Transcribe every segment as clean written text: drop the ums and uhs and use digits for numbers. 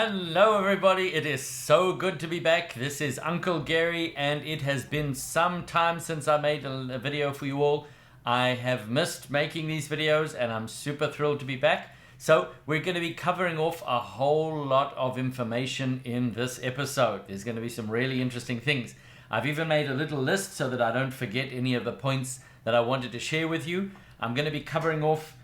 Hello everybody, it is so good to be back. This is Uncle Gary and it has been some time since I made a video for you all. I have missed making these videos and I'm super thrilled to be back. So we're going to be covering off a whole lot of information in this episode. There's going to be some really interesting things. I've even made a little list so that I don't forget any of the points that I wanted to share with you. I'm going to be covering off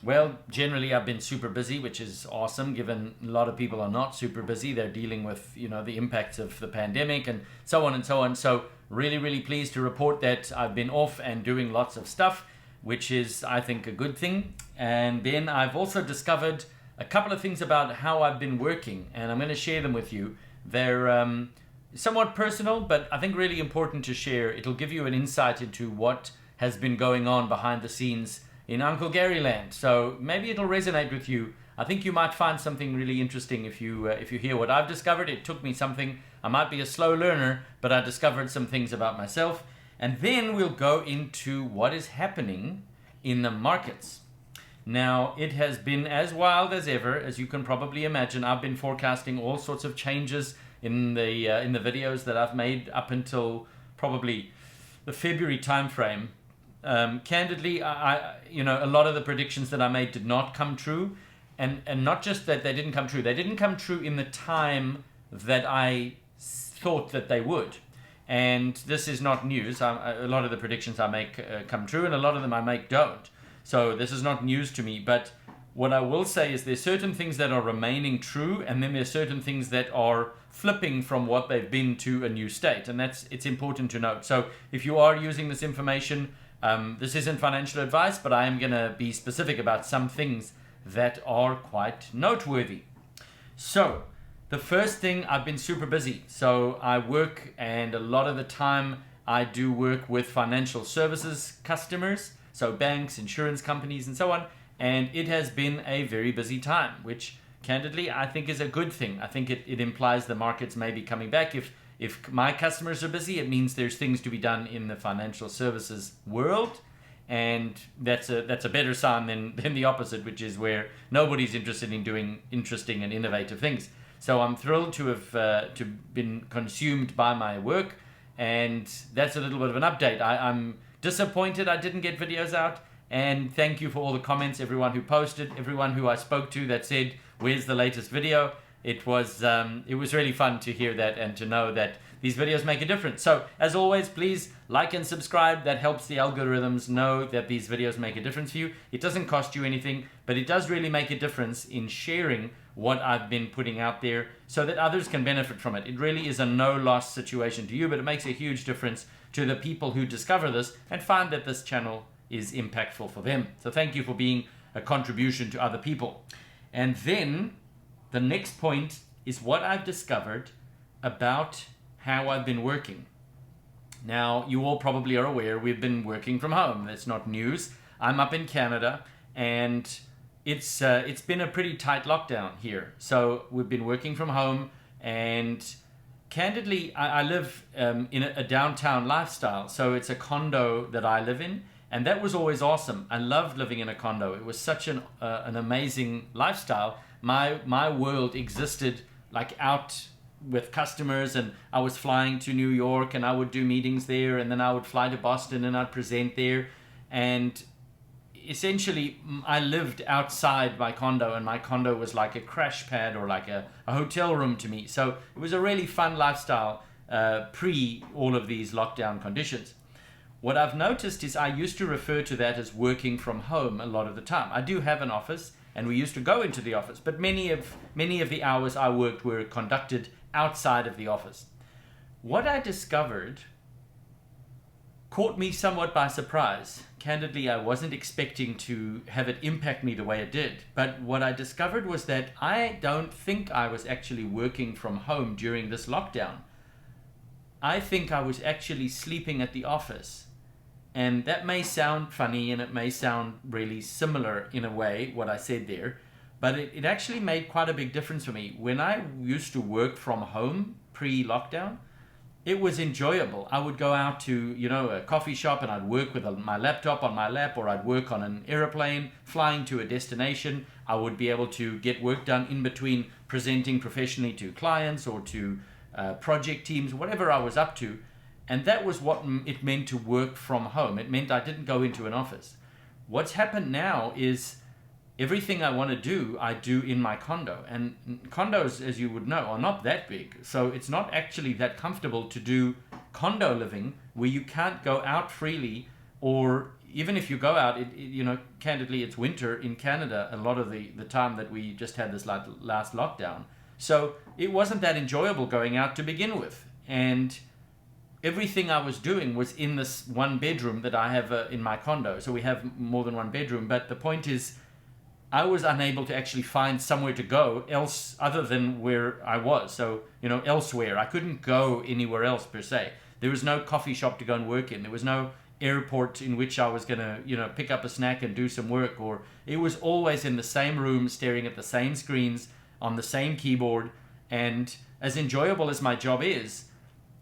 well, generally I've been super busy, which is awesome given a lot of people are not super busy. They're dealing with, the impacts of the pandemic and so on and so on. So really pleased to report that I've been off and doing lots of stuff, which is, I think, a good thing. And then I've also discovered a couple of things about how I've been working, and I'm going to share them with you. They're somewhat personal, but I think really important to share. It'll give you an insight into what has been going on behind the scenes in Uncle Gary land. So maybe it'll resonate with you. I think you might find something really interesting if you hear what I've discovered. It took me something. I might be a slow learner, but I discovered some things about myself. And then we'll go into what is happening in the markets. Now, it has been as wild as ever, as you can probably imagine. I've been forecasting all sorts of changes in the videos that I've made up until probably the February timeframe. Candidly, a lot of the predictions that I made did not come true, and not just that they didn't come true. They didn't come true in the time that I thought that they would. And this is not news. A lot of the predictions I make come true, and a lot of them I make don't. So this is not news to me. But what I will say is there's certain things that are remaining true, and then there's certain things that are flipping from what they've been to a new state. And it's important to note. So if you are using this information, this isn't financial advice, but I am going to be specific about some things that are quite noteworthy. So the first thing, I've been super busy. So I work, and a lot of the time I do work with financial services customers, so banks, insurance companies, and so on. And it has been a very busy time, which candidly I think is a good thing. I think it implies the markets may be coming back. If my customers are busy, it means there's things to be done in the financial services world, and that's a better sign than the opposite, which is where nobody's interested in doing interesting and innovative things. So I'm thrilled to have been consumed by my work, and that's a little bit of an update. I'm disappointed I didn't get videos out, and thank you for all the comments, everyone who posted, everyone who I spoke to that said, "Where's the latest video?" It was really fun to hear that and to know that these videos make a difference. So as always, please like and subscribe. That helps the algorithms know that these videos make a difference for you. It doesn't cost you anything, but it does really make a difference in sharing what I've been putting out there so that others can benefit from it. It really is a no-loss situation to you, but it makes a huge difference to the people who discover this and find that this channel is impactful for them. So thank you for being a contribution to other people. And then the next point is what I've discovered about how I've been working. Now, you all probably are aware we've been working from home. That's not news. I'm up in Canada, and it's been a pretty tight lockdown here. So we've been working from home, and candidly, I live in a downtown lifestyle. So it's a condo that I live in, and that was always awesome. I loved living in a condo. It was such an amazing lifestyle. My world existed like out with customers, and I was flying to New York and I would do meetings there, and then I would fly to Boston and I'd present there, and essentially I lived outside my condo, and my condo was like a crash pad or like a hotel room to me. So it was a really fun lifestyle pre all of these lockdown conditions. What I've noticed is I used to refer to that as working from home a lot of the time. I do have an office, and we used to go into the office, but many of the hours I worked were conducted outside of the office. What I discovered caught me somewhat by surprise. Candidly, I wasn't expecting to have it impact me the way it did. But what I discovered was that I don't think I was actually working from home during this lockdown. I think I was actually sleeping at the office. And that may sound funny, and it may sound really similar in a way, what I said there, but it actually made quite a big difference for me. When I used to work from home pre-lockdown, it was enjoyable. I would go out to, a coffee shop and I'd work with my laptop on my lap, or I'd work on an airplane flying to a destination. I would be able to get work done in between presenting professionally to clients or to project teams, whatever I was up to. And that was what it meant to work from home. It meant I didn't go into an office. What's happened now is everything I want to do, I do in my condo. And condos, as you would know, are not that big. So it's not actually that comfortable to do condo living where you can't go out freely, or even if you go out, candidly, it's winter in Canada a lot of the time that we just had this last lockdown. So it wasn't that enjoyable going out to begin with. And everything I was doing was in this one bedroom that I have in my condo. So we have more than one bedroom. But the point is, I was unable to actually find somewhere to go else other than where I was. So, elsewhere. I couldn't go anywhere else per se. There was no coffee shop to go and work in. There was no airport in which I was going to, pick up a snack and do some work. Or it was always in the same room, staring at the same screens, on the same keyboard. And as enjoyable as my job is,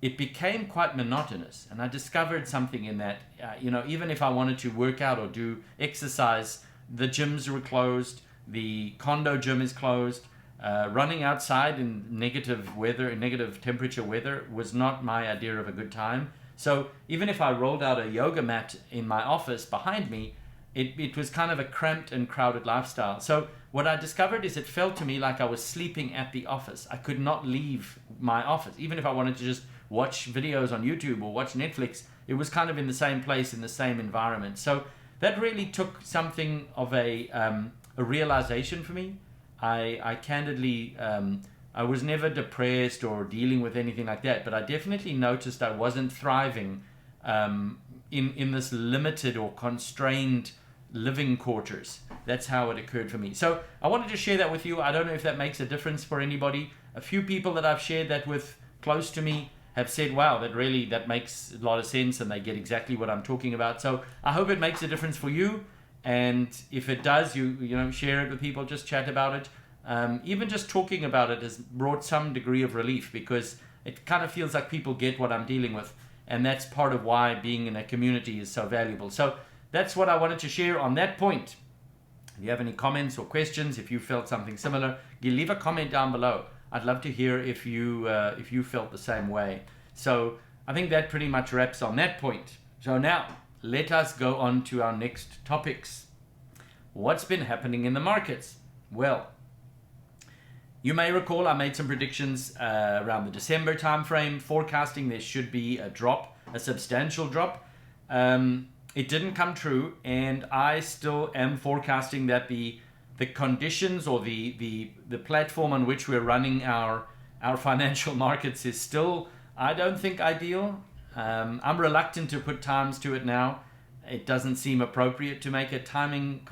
it became quite monotonous. And I discovered something in that, even if I wanted to work out or do exercise, the gyms were closed, the condo gym is closed. Running outside in negative weather, in negative temperature weather, was not my idea of a good time. So even if I rolled out a yoga mat in my office behind me, it was kind of a cramped and crowded lifestyle. So what I discovered is it felt to me like I was sleeping at the office. I could not leave my office. Even if I wanted to just watch videos on YouTube or watch Netflix, it was kind of in the same place, in the same environment. So that really took something of a realization for me. I candidly, I was never depressed or dealing with anything like that, but I definitely noticed I wasn't thriving in this limited or constrained living quarters. That's how it occurred for me. So I wanted to share that with you. I don't know if that makes a difference for anybody. A few people that I've shared that with close to me have said, wow, that makes a lot of sense, and they get exactly what I'm talking about. So I hope it makes a difference for you. And if it does, you share it with people, just chat about it. Even just talking about it has brought some degree of relief, because it kind of feels like people get what I'm dealing with. And that's part of why being in a community is so valuable. So that's what I wanted to share on that point. If you have any comments or questions, if you felt something similar, you leave a comment down below. I'd love to hear if you felt the same way. So I think that pretty much wraps on that point. So now let us go on to our next topics. What's been happening in the markets? Well, you may recall I made some predictions around the December timeframe, forecasting there should be a drop, a substantial drop. It didn't come true, and I still am forecasting that the conditions or the platform on which we're running our financial markets is still, I don't think, ideal. I'm reluctant to put times to it now. It doesn't seem appropriate to make a timing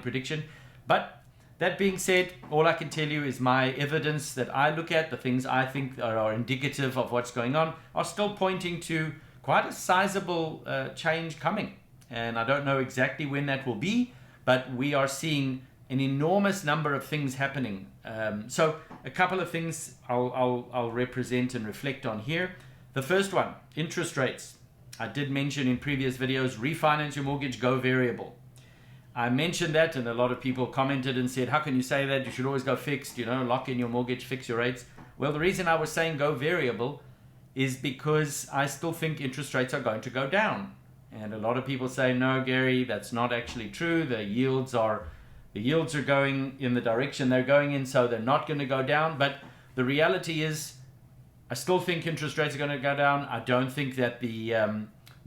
prediction. But that being said, all I can tell you is my evidence that I look at, the things I think are indicative of what's going on, are still pointing to quite a sizable change coming. And I don't know exactly when that will be, but we are seeing an enormous number of things happening. So a couple of things I'll represent and reflect on here. The first one, interest rates. I did mention in previous videos, refinance your mortgage, go variable. I mentioned that, and a lot of people commented and said, how can you say that? You should always go fixed, lock in your mortgage, fix your rates. Well, the reason I was saying go variable is because I still think interest rates are going to go down. And a lot of people say, no, Gary, that's not actually true. The yields are going in the direction they're going in, so they're not going to go down. But the reality is, I still think interest rates are going to go down. I don't think that the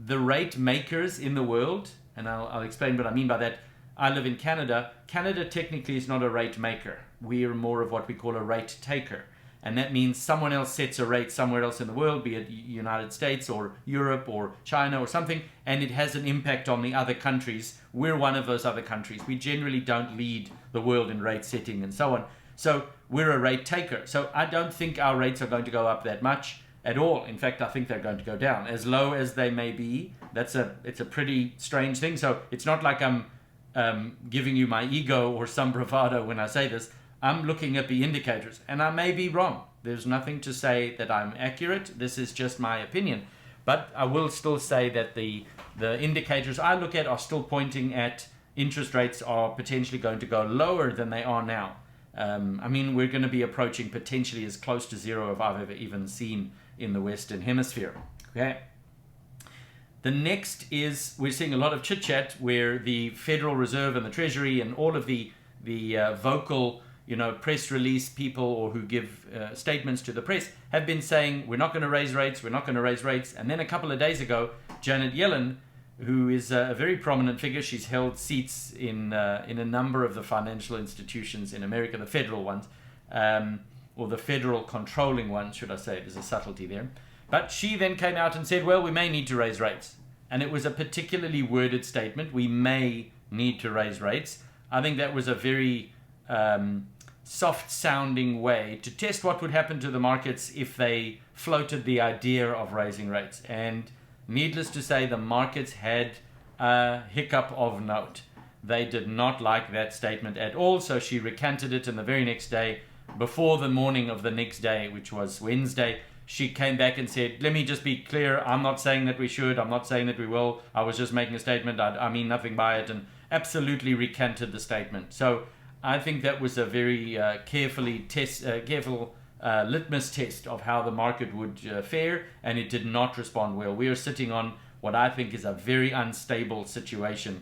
rate makers in the world, and I'll explain what I mean by that. I live in Canada. Canada technically is not a rate maker. We are more of what we call a rate taker. And that means someone else sets a rate somewhere else in the world, be it United States or Europe or China or something, and it has an impact on the other countries. We're one of those other countries. We generally don't lead the world in rate setting and so on. So we're a rate taker. So I don't think our rates are going to go up that much at all. In fact, I think they're going to go down. As low as they may be, it's a pretty strange thing. So it's not like I'm giving you my ego or some bravado when I say this. I'm looking at the indicators, and I may be wrong. There's nothing to say that I'm accurate. This is just my opinion. But I will still say that the indicators I look at are still pointing at interest rates are potentially going to go lower than they are now. I mean, we're going to be approaching potentially as close to zero as I've ever even seen in the Western Hemisphere. Okay. The next is we're seeing a lot of chit-chat where the Federal Reserve and the Treasury and all of the vocal, press release people or who give statements to the press have been saying we're not going to raise rates, we're not going to raise rates. And then a couple of days ago, Janet Yellen, who is a very prominent figure, she's held seats in a number of the financial institutions in America, the federal ones, or the federal controlling ones, should I say. There's a subtlety there. But she then came out and said, well, we may need to raise rates. And it was a particularly worded statement. We may need to raise rates. I think that was a very soft-sounding way to test what would happen to the markets if they floated the idea of raising rates. And needless to say, the markets had a hiccup of note. They did not like that statement at all. So she recanted it, and the very next day, before the morning of the next day, which was Wednesday, she came back and said, let me just be clear, I'm not saying that we should, I'm not saying that we will, I was just making a statement, I mean nothing by it, and absolutely recanted the statement. So I think that was a very careful litmus test of how the market would fare, and it did not respond well. We are sitting on what I think is a very unstable situation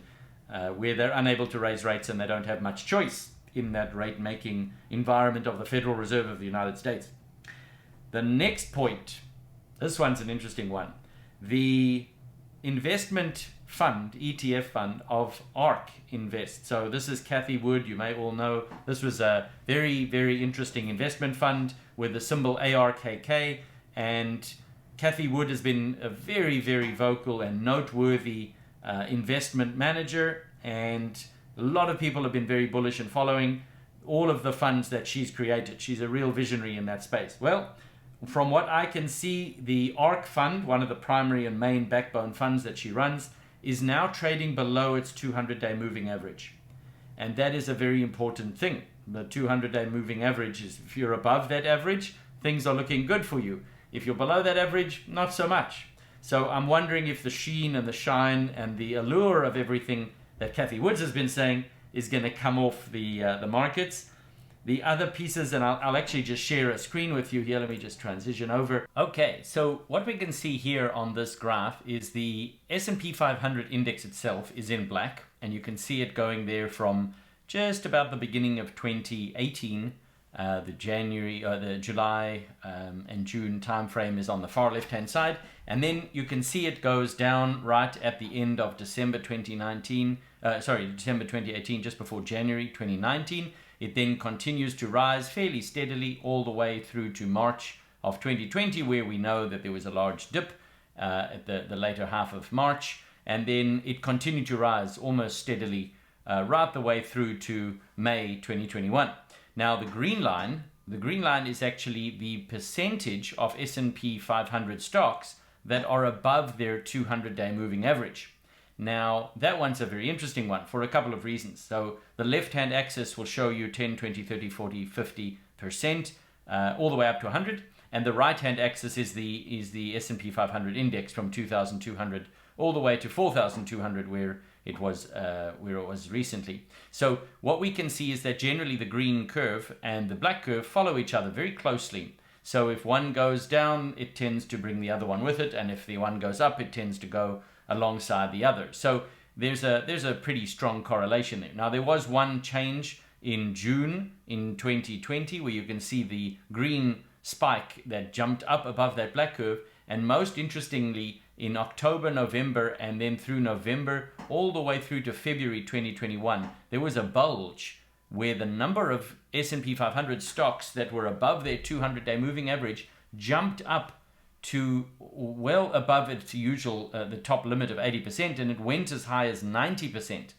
where they're unable to raise rates and they don't have much choice in that rate-making environment of the Federal Reserve of the United States. The next point, this one's an interesting one. The investment fund, ETF fund of ARK Invest. So this is Kathy Wood. You may all know this was a very, very interesting investment fund with the symbol ARKK. And Kathy Wood has been a very, very vocal and noteworthy investment manager. And a lot of people have been very bullish and following all of the funds that she's created. She's a real visionary in that space. Well, from what I can see, the ARK fund, one of the primary and main backbone funds that she runs, is now trading below its 200-day moving average. And that is a very important thing. The 200-day moving average is, if you're above that average, things are looking good for you. If you're below that average, not so much. So I'm wondering if the sheen and the shine and the allure of everything that Kathy Woods has been saying is going to come off the markets. The other pieces, and I'll actually just share a screen with you here. Let me just transition over. Okay, so what we can see here on this graph is the S&P 500 index itself is in black, and you can see it going there from just about the beginning of 2018. The July and June timeframe is on the far left-hand side, and then you can see it goes down right at the end of December 2018, just before January 2019. It then continues to rise fairly steadily all the way through to March of 2020, where we know that there was a large dip at the later half of March, and then it continued to rise almost steadily right the way through to May 2021. Now the green line is actually the percentage of S&P 500 stocks that are above their 200-day moving average. Now, that one's a very interesting one for a couple of reasons. So the left-hand axis will show you 10, 20, 30, 40, 50%, all the way up to 100. And the right-hand axis is the S&P 500 index from 2,200 all the way to 4,200, where it was recently. So what we can see is that generally the green curve and the black curve follow each other very closely. So if one goes down, it tends to bring the other one with it, and if the one goes up, it tends to go alongside the other. So there's a pretty strong correlation there. Now there was one change in June in 2020 where you can see the green spike that jumped up above that black curve, and most interestingly in October, November, and then through November all the way through to February 2021 there was a bulge where the number of S&P 500 stocks that were above their 200-day moving average jumped up to well above its usual, the top limit of 80%, and it went as high as 90%.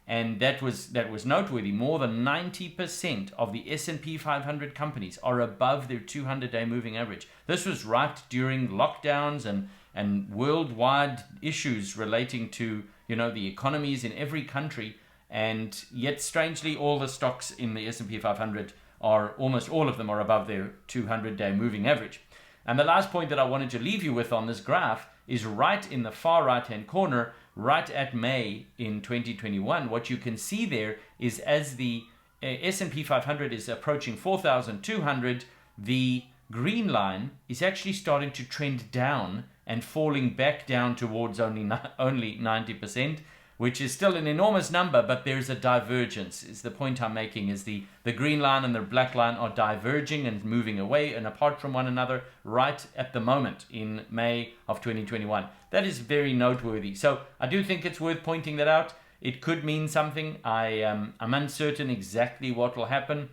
And that was noteworthy. More than 90% of the S&P 500 companies are above their 200-day moving average. This was right during lockdowns and worldwide issues relating to the economies in every country. And yet, strangely, all the stocks in the S&P 500 are, almost all of them are above their 200-day moving average. And the last point that I wanted to leave you with on this graph is right in the far right-hand corner, right at May in 2021. What you can see there is as the S&P 500 is approaching 4,200, the green line is actually starting to trend down and falling back down towards only 90%, which is still an enormous number, but there's a divergence. Is the point I'm making, is the green line and the black line are diverging and moving away and apart from one another right at the moment in May of 2021. That is very noteworthy. So I do think it's worth pointing that out. It could mean something. I'm uncertain exactly what will happen,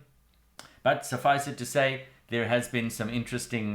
but suffice it to say, there has been some interesting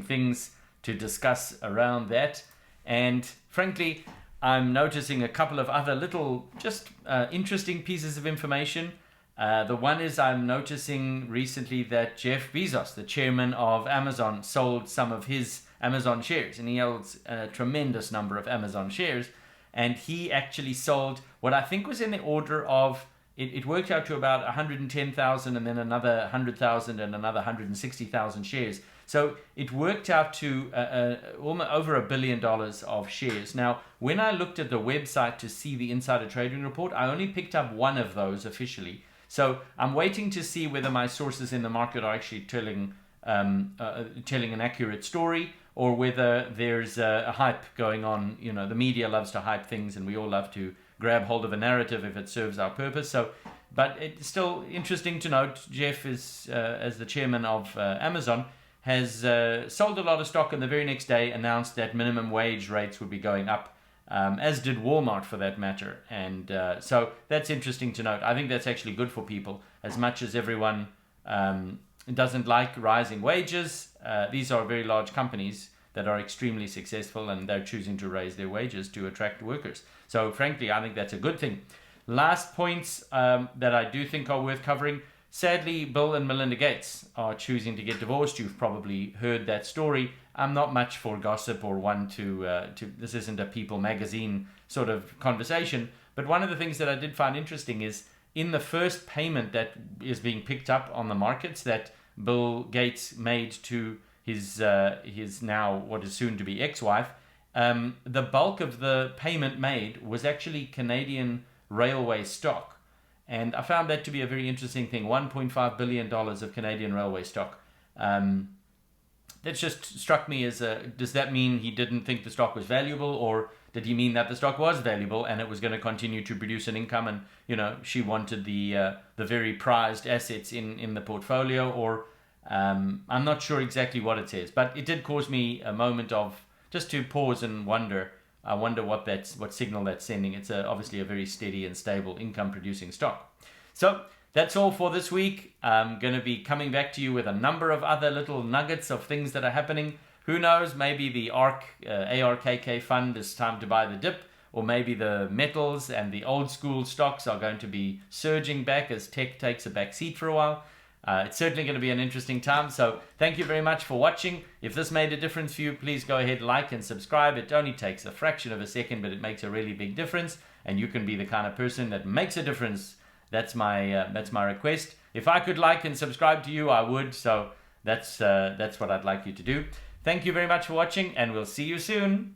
things to discuss around that. And frankly, I'm noticing a couple of other little just interesting pieces of information. The one is I'm noticing recently that Jeff Bezos, the chairman of Amazon, sold some of his Amazon shares, and he holds a tremendous number of Amazon shares. And he actually sold what I think was in the order of, it worked out to about 110,000 and then another 100,000 and another 160,000 shares. So it worked out to almost over $1 billion of shares. Now, when I looked at the website to see the insider trading report, I only picked up one of those officially. So I'm waiting to see whether my sources in the market are actually telling an accurate story, or whether there's a hype going on. You know, the media loves to hype things, and we all love to grab hold of a narrative if it serves our purpose. So, but it's still interesting to note, Jeff is, as the chairman of Amazon, has sold a lot of stock, and the very next day announced that minimum wage rates would be going up, as did Walmart for that matter. And so that's interesting to note. I think that's actually good for people, as much as everyone doesn't like rising wages. These are very large companies that are extremely successful, and they're choosing to raise their wages to attract workers. So frankly, I think that's a good thing. Last points that I do think are worth covering. Sadly, Bill and Melinda Gates are choosing to get divorced. You've probably heard that story. I'm not much for gossip or one to this isn't a People magazine sort of conversation. But one of the things that I did find interesting is in the first payment that is being picked up on the markets that Bill Gates made to his now what is soon to be ex-wife, the bulk of the payment made was actually Canadian railway stock. And I found that to be a very interesting thing. $1.5 billion of Canadian railway stock. That just struck me as does that mean he didn't think the stock was valuable, or did he mean that the stock was valuable and it was going to continue to produce an income, and you know she wanted the very prized assets in the portfolio? Or I'm not sure exactly what it says, but it did cause me a moment of just to pause and wonder. I wonder what signal that's sending. It's obviously a very steady and stable income producing stock. So that's all for this week. I'm going to be coming back to you with a number of other little nuggets of things that are happening. Who knows, maybe the ARKK fund is time to buy the dip, or maybe the metals and the old school stocks are going to be surging back as tech takes a back seat for a while. It's certainly going to be an interesting time. So thank you very much for watching. If this made a difference for you, please go ahead, like and subscribe. It only takes a fraction of a second, but it makes a really big difference. And you can be the kind of person that makes a difference. That's my request. If I could like and subscribe to you, I would. So that's what I'd like you to do. Thank you very much for watching, and we'll see you soon.